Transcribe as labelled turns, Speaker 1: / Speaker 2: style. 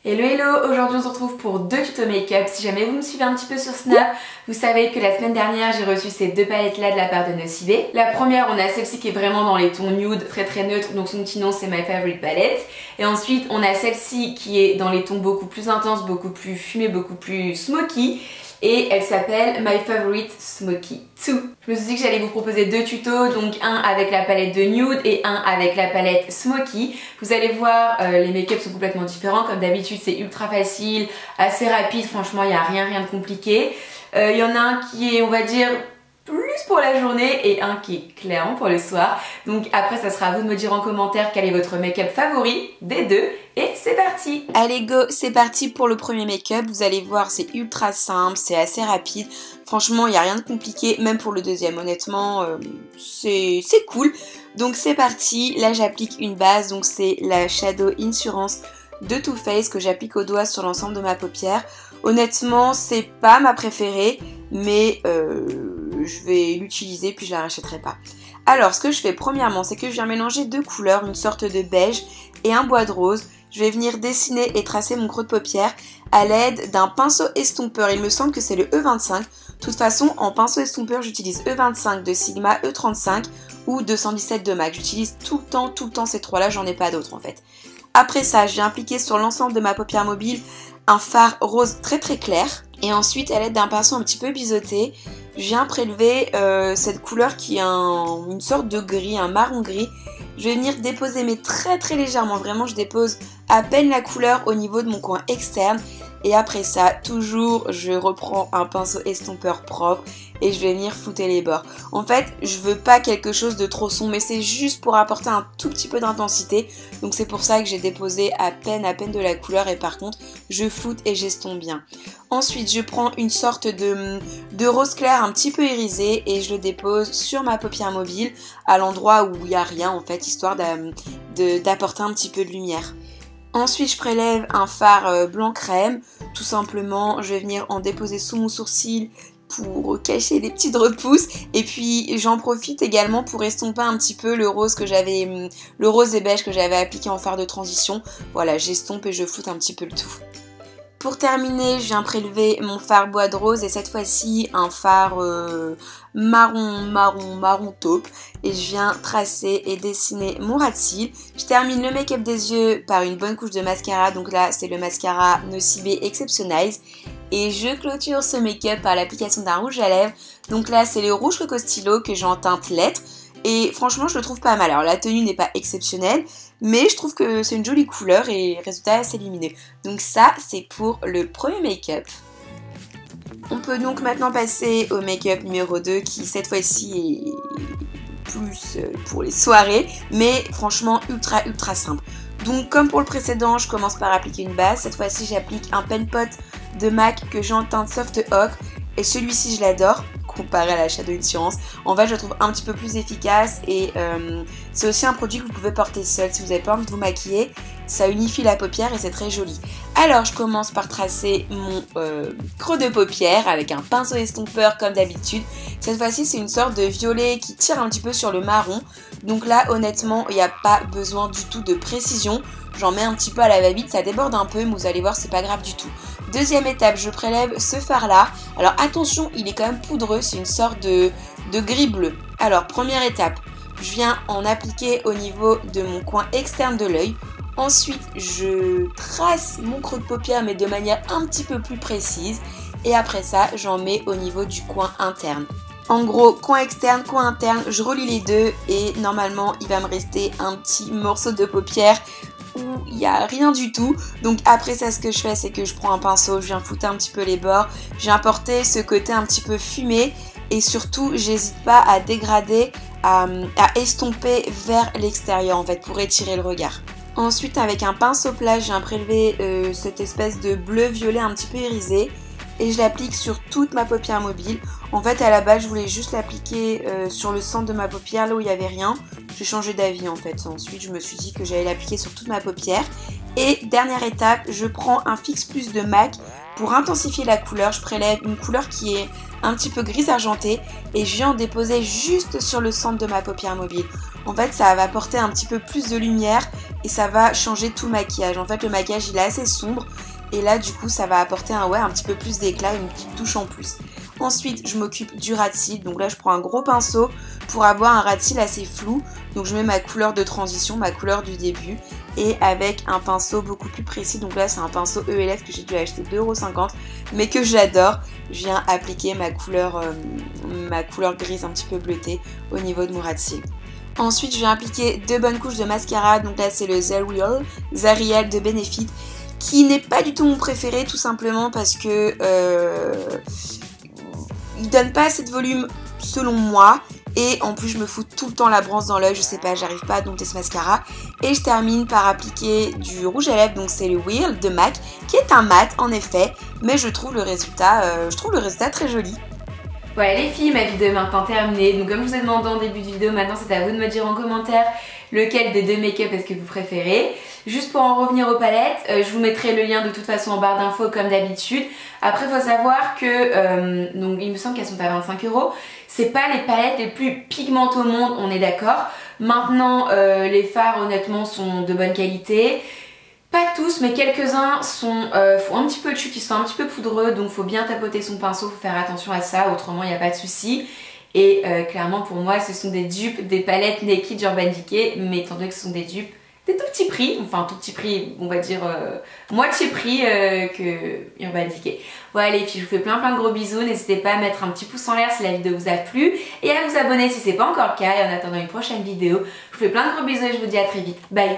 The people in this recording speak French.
Speaker 1: Hello hello, aujourd'hui on se retrouve pour deux tutos make-up. Si jamais vous me suivez un petit peu sur Snap, vous savez que la semaine dernière j'ai reçu ces deux palettes là de la part de Nocibé. La première, on a celle-ci qui est vraiment dans les tons nude, très neutre, donc son petit nom c'est My Favorite Palette. Et ensuite on a celle-ci qui est dans les tons beaucoup plus intenses, beaucoup plus fumés, beaucoup plus smoky. Et elle s'appelle My Favorite Smoky 2. Je me suis dit que j'allais vous proposer deux tutos, donc un avec la palette de nude et un avec la palette smoky. Vous allez voir, les make-up sont complètement différents. Comme d'habitude, c'est ultra facile, assez rapide, franchement, il n'y a rien de compliqué. Il y en a un qui est, on va dire, plus pour la journée et un qui est clairement pour le soir. Donc après ça sera à vous de me dire en commentaire quel est votre make-up favori des deux. Et c'est parti! Allez go, c'est parti pour le premier make-up. Vous allez voir, c'est ultra simple, c'est assez rapide. Franchement, il n'y a rien de compliqué, même pour le deuxième. Honnêtement, c'est cool. Donc c'est parti. Là j'applique une base, donc c'est la Shadow Insurance de Too Faced que j'applique au doigt sur l'ensemble de ma paupière. Honnêtement, c'est pas ma préférée, mais je vais l'utiliser puis je la rachèterai pas. Alors, ce que je fais premièrement, c'est que je viens mélanger deux couleurs, une sorte de beige et un bois de rose. Je vais venir dessiner et tracer mon creux de paupière à l'aide d'un pinceau estompeur. Il me semble que c'est le E25. De toute façon, en pinceau estompeur, j'utilise E25 de Sigma, E35 ou 217 de MAC. J'utilise tout le temps ces trois-là, j'en ai pas d'autres en fait. Après ça, je viens appliquer sur l'ensemble de ma paupière mobile un fard rose très clair. Et ensuite, à l'aide d'un pinceau un petit peu biseauté, je viens prélever cette couleur qui est une sorte de gris, un marron gris. Je vais venir déposer, mais très légèrement, vraiment je dépose à peine la couleur au niveau de mon coin externe. Et après ça, toujours, je reprends un pinceau estompeur propre et je vais venir flouter les bords. En fait, je veux pas quelque chose de trop sombre, mais c'est juste pour apporter un tout petit peu d'intensité. Donc c'est pour ça que j'ai déposé à peine de la couleur et par contre, je floute et j'estompe bien. Ensuite, je prends une sorte de rose clair un petit peu irisé et je le dépose sur ma paupière mobile à l'endroit où il n'y a rien en fait, histoire d'apporter un petit peu de lumière. Ensuite, je prélève un fard blanc crème. Tout simplement, je vais venir en déposer sous mon sourcil pour cacher les petites repousses. Et puis, j'en profite également pour estomper un petit peu le rose et beige que j'avais appliqué en fard de transition. Voilà, j'estompe et je floute un petit peu le tout. Pour terminer, je viens prélever mon fard bois de rose et cette fois-ci un fard marron taupe et je viens tracer et dessiner mon ras de cils. Je termine le make-up des yeux par une bonne couche de mascara, donc là c'est le mascara Nocibé Exceptionize et je clôture ce make-up par l'application d'un rouge à lèvres. Donc là c'est le rouge Coco Stylo que j'ai en teinte lettre. Et franchement, je le trouve pas mal. Alors, la tenue n'est pas exceptionnelle, mais je trouve que c'est une jolie couleur et résultat assez lumineux. Donc ça, c'est pour le premier make-up. On peut donc maintenant passer au make-up numéro 2 qui, cette fois-ci, est plus pour les soirées, mais franchement, ultra simple. Donc, comme pour le précédent, je commence par appliquer une base. Cette fois-ci, j'applique un pen pot de MAC que j'ai en teinte Soft Ochre. Et celui-ci, je l'adore, comparé à la Shadow Insurance. En fait, je le trouve un petit peu plus efficace et c'est aussi un produit que vous pouvez porter seul si vous n'avez pas envie de vous maquiller. Ça unifie la paupière et c'est très joli. Alors, je commence par tracer mon creux de paupière avec un pinceau estompeur comme d'habitude. Cette fois-ci, c'est une sorte de violet qui tire un petit peu sur le marron. Donc là, honnêtement, il n'y a pas besoin du tout de précision. J'en mets un petit peu à la va-vite, ça déborde un peu, mais vous allez voir, c'est pas grave du tout. Deuxième étape, je prélève ce fard là. Alors attention, il est quand même poudreux, c'est une sorte de gris bleu. Alors première étape, je viens en appliquer au niveau de mon coin externe de l'œil. Ensuite, je trace mon creux de paupière mais de manière un petit peu plus précise. Et après ça, j'en mets au niveau du coin interne. En gros, coin externe, coin interne, je relie les deux et normalement, il va me rester un petit morceau de paupière où il n'y a rien du tout. Donc après ça, ce que je fais, c'est que je prends un pinceau, je viens foutre un petit peu les bords, je viens apporter ce côté un petit peu fumé et surtout, j'hésite pas à dégrader, à estomper vers l'extérieur en fait pour étirer le regard. Ensuite, avec un pinceau plat, je viens prélever cette espèce de bleu-violet un petit peu irisé et je l'applique sur toute ma paupière mobile. En fait, à la base, je voulais juste l'appliquer sur le centre de ma paupière, là où il n'y avait rien. J'ai changé d'avis en fait. Ensuite, je me suis dit que j'allais l'appliquer sur toute ma paupière. Et dernière étape, je prends un Fix Plus de MAC pour intensifier la couleur. Je prélève une couleur qui est un petit peu grise argentée et je viens en déposer juste sur le centre de ma paupière mobile. En fait, ça va apporter un petit peu plus de lumière
Speaker 2: et ça va changer tout le maquillage. En fait le maquillage il est assez sombre et là du coup ça va apporter un petit peu plus d'éclat, une petite touche en plus. Ensuite je m'occupe du ras de cils, donc là je prends un gros pinceau pour avoir un ras de cils assez flou. Donc je mets ma couleur de transition, ma couleur du début et avec un pinceau beaucoup plus précis. Donc là c'est un pinceau ELF que j'ai dû acheter 2,50 € mais que j'adore. Je viens appliquer ma couleur grise un petit peu bleutée au niveau de mon ras de cils. Ensuite je viens appliquer 2 bonnes couches de mascara, donc là c'est le Zariel de Benefit qui n'est pas du tout mon préféré tout simplement parce que il donne pas assez de volume selon moi et en plus je me fous tout le temps la branche dans l'œil, je sais pas, j'arrive pas à dompter ce mascara. Et je termine par appliquer du rouge à lèvres, donc c'est le Wheel de MAC qui est un mat en effet, mais je trouve le résultat très joli.
Speaker 1: Voilà les filles, ma vidéo est maintenant terminée. Donc comme je vous ai demandé en début de vidéo, maintenant c'est à vous de me dire en commentaire lequel des deux make-up est-ce que vous préférez. Juste pour en revenir aux palettes, je vous mettrai le lien de toute façon en barre d'infos comme d'habitude. Après il faut savoir que, donc il me semble qu'elles sont à 25 €. C'est pas les palettes les plus pigmentes au monde, on est d'accord. Maintenant les fards honnêtement sont de bonne qualité. Pas tous, mais quelques-uns font un petit peu de chute, ils sont un petit peu poudreux, donc faut bien tapoter son pinceau, faut faire attention à ça, autrement il n'y a pas de souci. Et clairement pour moi ce sont des dupes des palettes Naked Urban Decay, mais étant donné que ce sont des dupes des tout petits prix, enfin tout petit prix, on va dire moitié prix que Urban Decay. Voilà les filles, je vous fais plein de gros bisous, n'hésitez pas à mettre un petit pouce en l'air si la vidéo vous a plu et à vous abonner si c'est pas encore le cas. Et en attendant une prochaine vidéo, je vous fais plein de gros bisous et je vous dis à très vite. Bye.